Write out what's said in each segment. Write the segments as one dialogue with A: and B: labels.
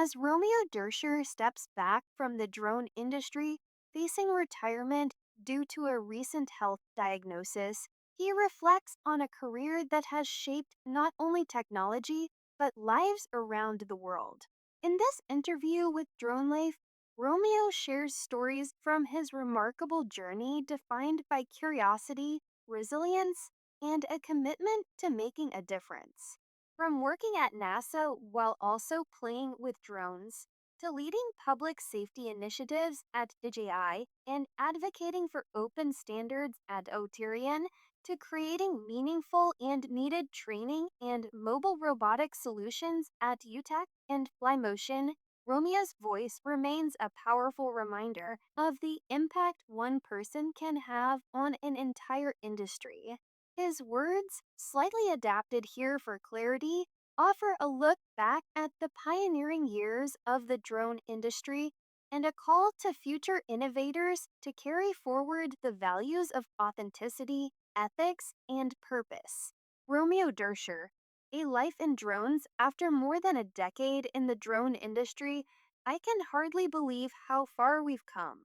A: As Romeo Durscher steps back from the drone industry, facing retirement due to a recent health diagnosis, he reflects on a career that has shaped not only technology, but lives around the world. In this interview with Drone Life, Romeo shares stories from his remarkable journey defined by curiosity, resilience, and a commitment to making a difference. From working at NASA while also playing with drones, to leading public safety initiatives at DJI and advocating for open standards at Otirian, to creating meaningful and needed training and mobile robotic solutions at UTech and Flymotion, Romeo's voice remains a powerful reminder of the impact one person can have on an entire industry. His words, slightly adapted here for clarity, offer a look back at the pioneering years of the drone industry and a call to future innovators to carry forward the values of authenticity, ethics, and purpose. Romeo Durscher, A Life in Drones. After more than a decade in the drone industry, I can hardly believe how far we've come.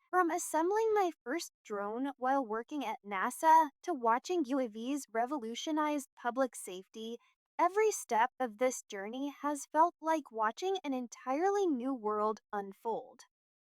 A: From assembling my first drone while working at NASA to watching UAVs revolutionize public safety, every step of this journey has felt like watching an entirely new world unfold.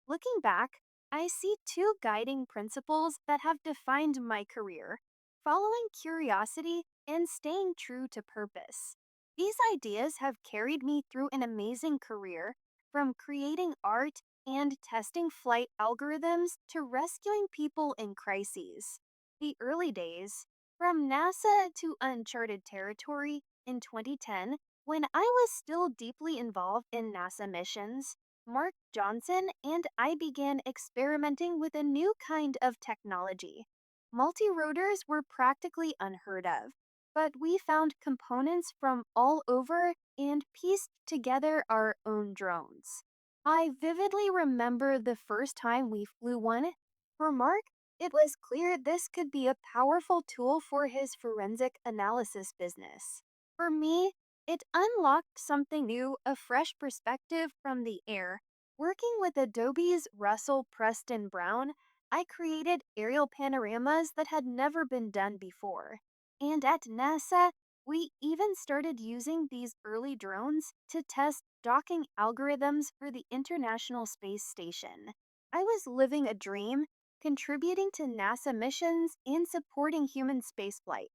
A: Looking back, I see two guiding principles that have defined my career: following curiosity and staying true to purpose. These ideas have carried me through an amazing career, from creating art and testing flight algorithms to rescuing people in crises. The early days, from NASA to uncharted territory in 2010, when I was still deeply involved in NASA missions, Mark Johnson and I began experimenting with a new kind of technology. Multi rotors were practically unheard of, but we found components from all over and pieced together our own drones. I vividly remember the first time we flew one. For Mark, it was clear this could be a powerful tool for his forensic analysis business. For me, it unlocked something new, a fresh perspective from the air. Working with Adobe's Russell Preston Brown, I created aerial panoramas that had never been done before. And at NASA, we even started using these early drones to test docking algorithms for the International Space Station. I was living a dream, contributing to NASA missions and supporting human spaceflight.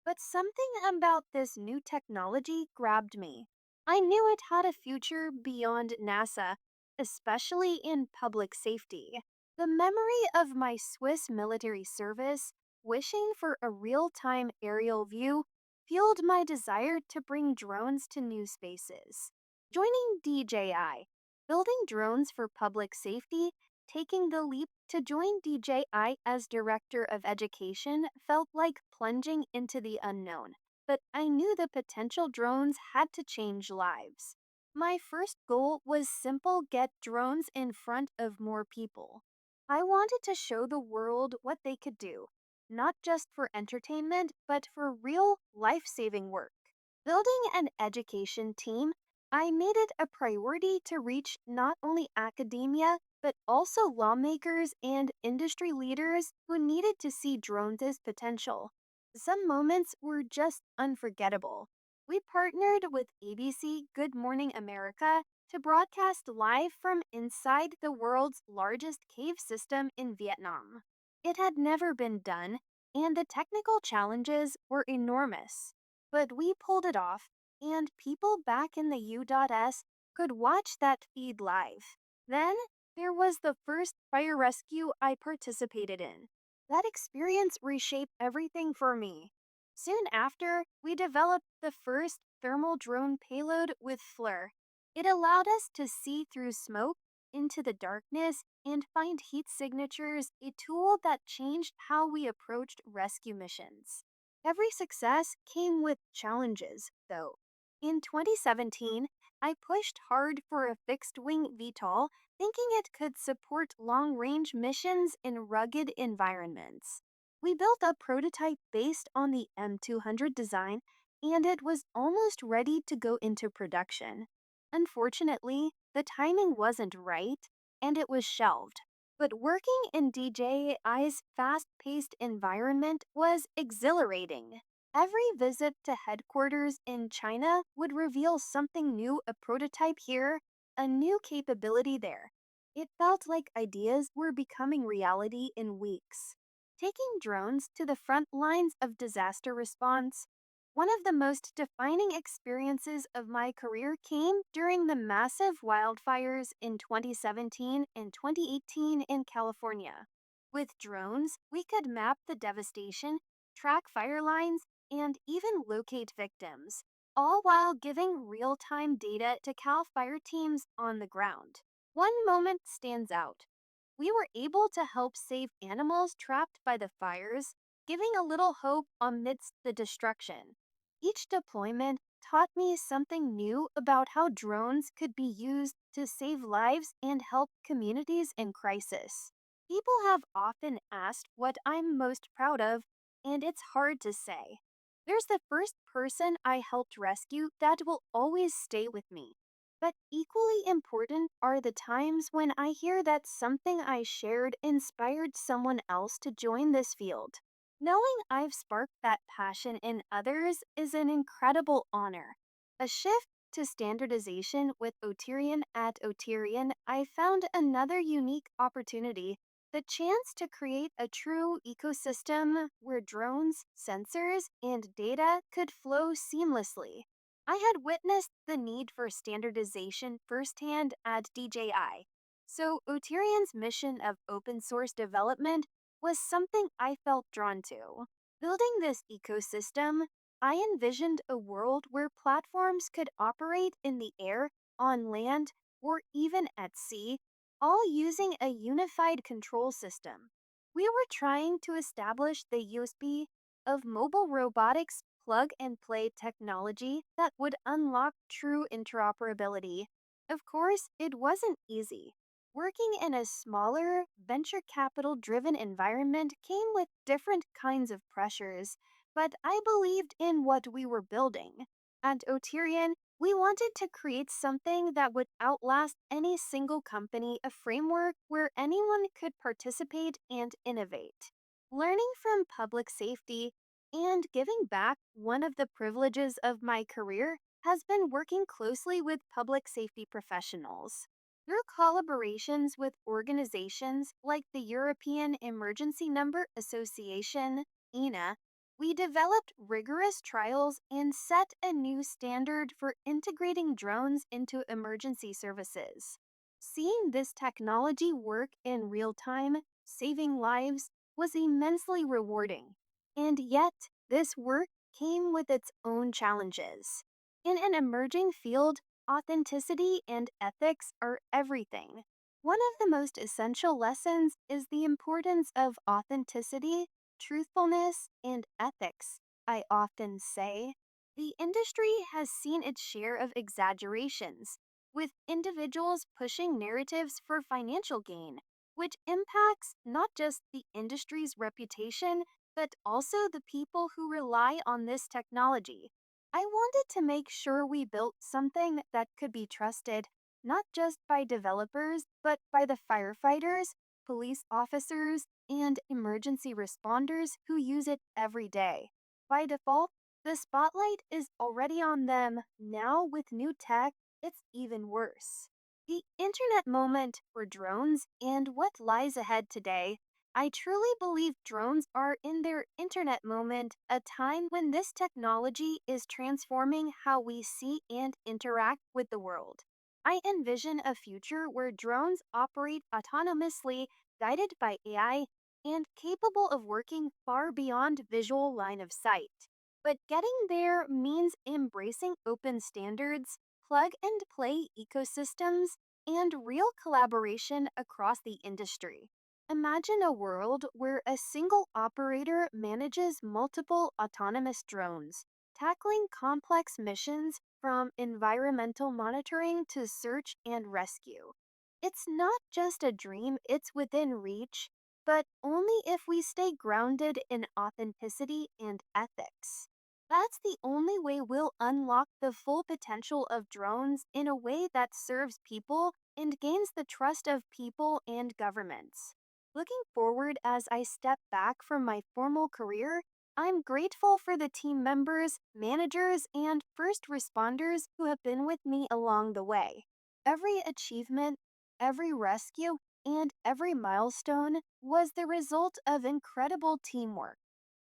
A: But something about this new technology grabbed me. I knew it had a future beyond NASA, especially in public safety. The memory of my Swiss military service, wishing for a real time aerial view, fueled my desire to bring drones to new spaces. Joining DJI, building drones for public safety, taking the leap to join DJI as Director of Education felt like plunging into the unknown, but I knew the potential drones had to change lives. My first goal was simple: get drones in front of more people. I wanted to show the world what they could do, not just for entertainment, but for real life saving work. Building an education team, I made it a priority to reach not only academia, but also lawmakers and industry leaders who needed to see drones' potential. Some moments were just unforgettable. We partnered with ABC Good Morning America to broadcast live from inside the world's largest cave system in Vietnam. It had never been done, and the technical challenges were enormous. But we pulled it off, and people back in the U.S. could watch that feed live. Then there was the first fire rescue I participated in. That experience reshaped everything for me. Soon after, we developed the first thermal drone payload with FLIR. It allowed us to see through smoke into the darkness and find heat signatures, a tool that changed how we approached rescue missions. Every success came with challenges, though. In 2017, I pushed hard for a fixed wing VTOL, thinking it could support long range missions in rugged environments. We built a prototype based on the M200 design, and it was almost ready to go into production. Unfortunately, the timing wasn't right and it was shelved. But working in DJI's fast paced environment was exhilarating. Every visit to headquarters in China would reveal something new, a prototype here, a new capability there. It felt like ideas were becoming reality in weeks. Taking drones to the front lines of disaster response, one of the most defining experiences of my career came during the massive wildfires in 2017 and 2018 in California. With drones, we could map the devastation, track fire lines, and even locate victims, all while giving real time data to CAL FIRE teams on the ground. One moment stands out. We were able to help save animals trapped by the fires, giving a little hope amidst the destruction. Each deployment taught me something new about how drones could be used to save lives and help communities in crisis. People have often asked what I'm most proud of, and it's hard to say. There's the first person I helped rescue that will always stay with me. But equally important are the times when I hear that something I shared inspired someone else to join this field. Knowing I've sparked that passion in others is an incredible honor. A shift to standardization with Oterian at Oterian, I found another unique opportunity, the chance to create a true ecosystem where drones, sensors, and data could flow seamlessly. I had witnessed the need for standardization firsthand at DJI, so Oterian's mission of open source development was something I felt drawn to. Building this ecosystem, I envisioned a world where platforms could operate in the air, on land, or even at sea, all using a unified control system. We were trying to establish the USB of mobile robotics plug and play technology that would unlock true interoperability. Of course, it wasn't easy. Working in a smaller, venture capital driven environment came with different kinds of pressures, but I believed in what we were building. At Oterian, we wanted to create something that would outlast any single company, a framework where anyone could participate and innovate. Learning from public safety and giving back, one of the privileges of my career, has been working closely with public safety professionals. Through collaborations with organizations like the European Emergency Number Association, ENA, we developed rigorous trials and set a new standard for integrating drones into emergency services. Seeing this technology work in real time, saving lives, was immensely rewarding. And yet, this work came with its own challenges. In an emerging field, authenticity and ethics are everything. One of the most essential lessons is the importance of authenticity, truthfulness, and ethics. I often say the industry has seen its share of exaggerations, with individuals pushing narratives for financial gain, which impacts not just the industry's reputation, but also the people who rely on this technology. I wanted to make sure we built something that could be trusted, not just by developers, but by the firefighters, police officers, and emergency responders who use it every day. By default, the spotlight is already on them. Now, with new tech, it's even worse. The internet moment for drones and what lies ahead today. I truly believe drones are in their internet moment, a time when this technology is transforming how we see and interact with the world. I envision a future where drones operate autonomously, guided by AI, and capable of working far beyond visual line of sight. But getting there means embracing open standards, plug and play ecosystems, and real collaboration across the industry. Imagine a world where a single operator manages multiple autonomous drones, tackling complex missions from environmental monitoring to search and rescue. It's not just a dream, it's within reach, but only if we stay grounded in authenticity and ethics. That's the only way we'll unlock the full potential of drones in a way that serves people and gains the trust of people and governments. Looking forward as I step back from my formal career, I'm grateful for the team members, managers, and first responders who have been with me along the way. Every achievement, every rescue, and every milestone was the result of incredible teamwork.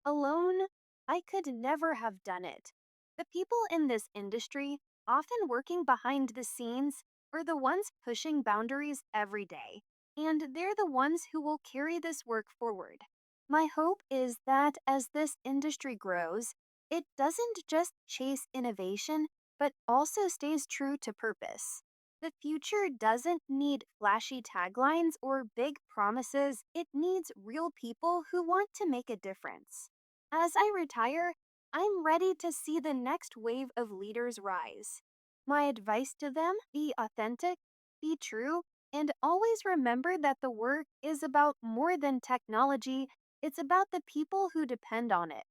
A: Alone, I could never have done it. The people in this industry, often working behind the scenes, are the ones pushing boundaries every day, and they're the ones who will carry this work forward. My hope is that as this industry grows, it doesn't just chase innovation, but also stays true to purpose. The future doesn't need flashy taglines or big promises, it needs real people who want to make a difference. As I retire, I'm ready to see the next wave of leaders rise. My advice to them: be authentic, be true, and always remember that the work is about more than technology, it's about the people who depend on it.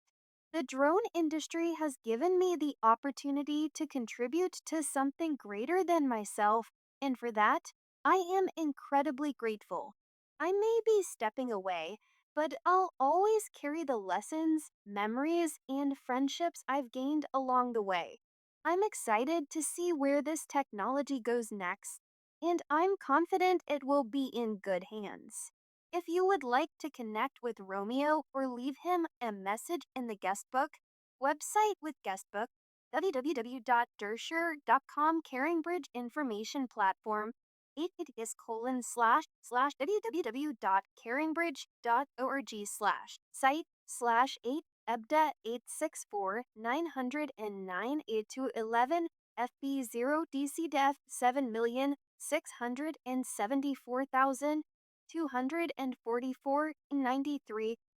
A: The drone industry has given me the opportunity to contribute to something greater than myself, and for that, I am incredibly grateful. I may be stepping away, but I'll always carry the lessons, memories, and friendships I've gained along the way. I'm excited to see where this technology goes next, and I'm confident it will be in good hands. If you would like to connect with Romeo or leave him a message in the guestbook, website with guestbook, www.durscher.com Caring Bridge Information Platform, https colon slash www.caringbridge.org site slash 8 ebda 864 909 8211 FB0 DCDF 7,674,244.93